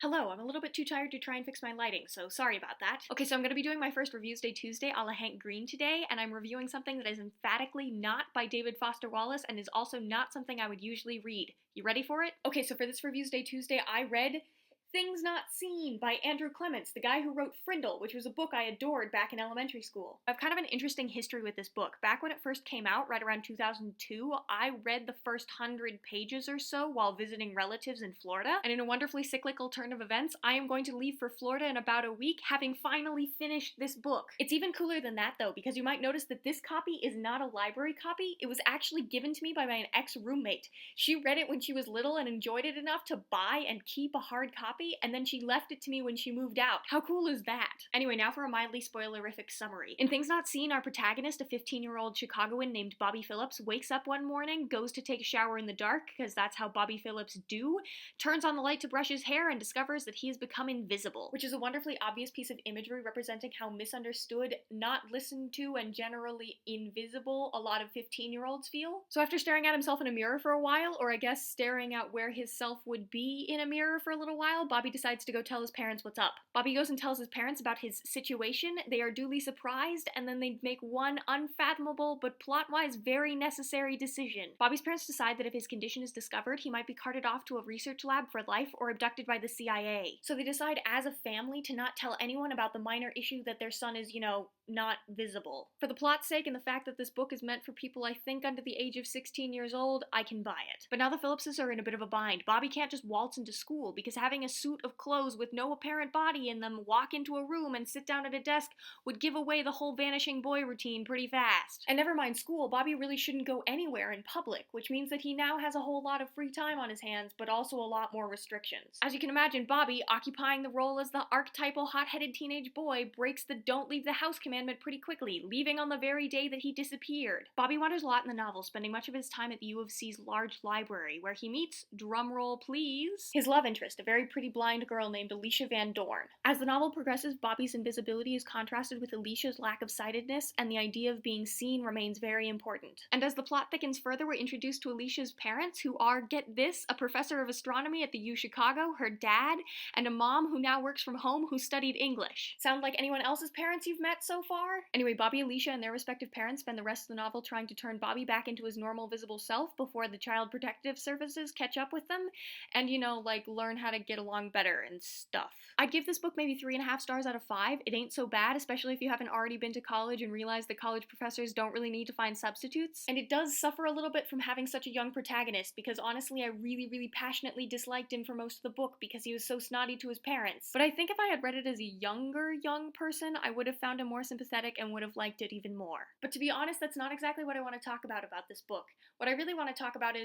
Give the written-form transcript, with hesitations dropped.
Hello, I'm a little bit too tired to try and fix my lighting, so sorry about that. Okay, so I'm going to be doing my first Reviews Day Tuesday a la Hank Green today, and I'm reviewing something that is emphatically not by David Foster Wallace and is also not something I would usually read. You ready for it? Okay, so for this Reviews Day Tuesday, I read Things Not Seen by Andrew Clements, the guy who wrote Frindle, which was a book I adored back in elementary school. I have kind of an interesting history with this book. Back when it first came out, right around 2002, I read the first 100 pages or so while visiting relatives in Florida, and in a wonderfully cyclical turn of events, I am going to leave for Florida in about a week, having finally finished this book. It's even cooler than that, though, because you might notice that this copy is not a library copy. It was actually given to me by my ex-roommate. She read it when she was little and enjoyed it enough to buy and keep a hard copy, and then she left it to me when she moved out. How cool is that? Anyway, now for a mildly spoilerific summary. In Things Not Seen, our protagonist, a 15-year-old Chicagoan named Bobby Phillips, wakes up one morning, goes to take a shower in the dark, because that's how Bobby Phillips do, turns on the light to brush his hair, and discovers that he has become invisible, which is a wonderfully obvious piece of imagery representing how misunderstood, not listened to, and generally invisible a lot of 15-year-olds feel. So after staring at himself in a mirror for a while, or I guess staring at where his self would be in a mirror for a little while, Bobby decides to go tell his parents what's up. Bobby goes and tells his parents about his situation, they are duly surprised, and then they make one unfathomable but plot-wise very necessary decision. Bobby's parents decide that if his condition is discovered, he might be carted off to a research lab for life or abducted by the CIA. So they decide as a family to not tell anyone about the minor issue that their son is, not visible. For the plot's sake and the fact that this book is meant for people I think under the age of 16 years old, I can buy it. But now the Phillipses are in a bit of a bind. Bobby can't just waltz into school because having a suit of clothes with no apparent body in them walk into a room and sit down at a desk would give away the whole vanishing boy routine pretty fast. And never mind school, Bobby really shouldn't go anywhere in public, which means that he now has a whole lot of free time on his hands, but also a lot more restrictions. As you can imagine, Bobby, occupying the role as the archetypal hot-headed teenage boy, breaks the don't leave the house commandment pretty quickly, leaving on the very day that he disappeared. Bobby wanders a lot in the novel, spending much of his time at the U of C's large library, where he meets, drumroll please, his love interest, a very pretty blind girl named Alicia Van Dorn. As the novel progresses, Bobby's invisibility is contrasted with Alicia's lack of sightedness, and the idea of being seen remains very important. And as the plot thickens further, we're introduced to Alicia's parents, who are, get this, a professor of astronomy at the U Chicago, her dad, and a mom who now works from home who studied English. Sound like anyone else's parents you've met so far? Anyway, Bobby, Alicia, and their respective parents spend the rest of the novel trying to turn Bobby back into his normal visible self before the Child Protective Services catch up with them, and learn how to get along better and stuff. I'd give this book maybe 3.5 stars out of 5. It ain't so bad, especially if you haven't already been to college and realized that college professors don't really need to find substitutes. And it does suffer a little bit from having such a young protagonist, because honestly I really, really passionately disliked him for most of the book because he was so snotty to his parents. But I think if I had read it as a younger young person, I would have found him more sympathetic and would have liked it even more. But to be honest, that's not exactly what I want to talk about this book. What I really want to talk about is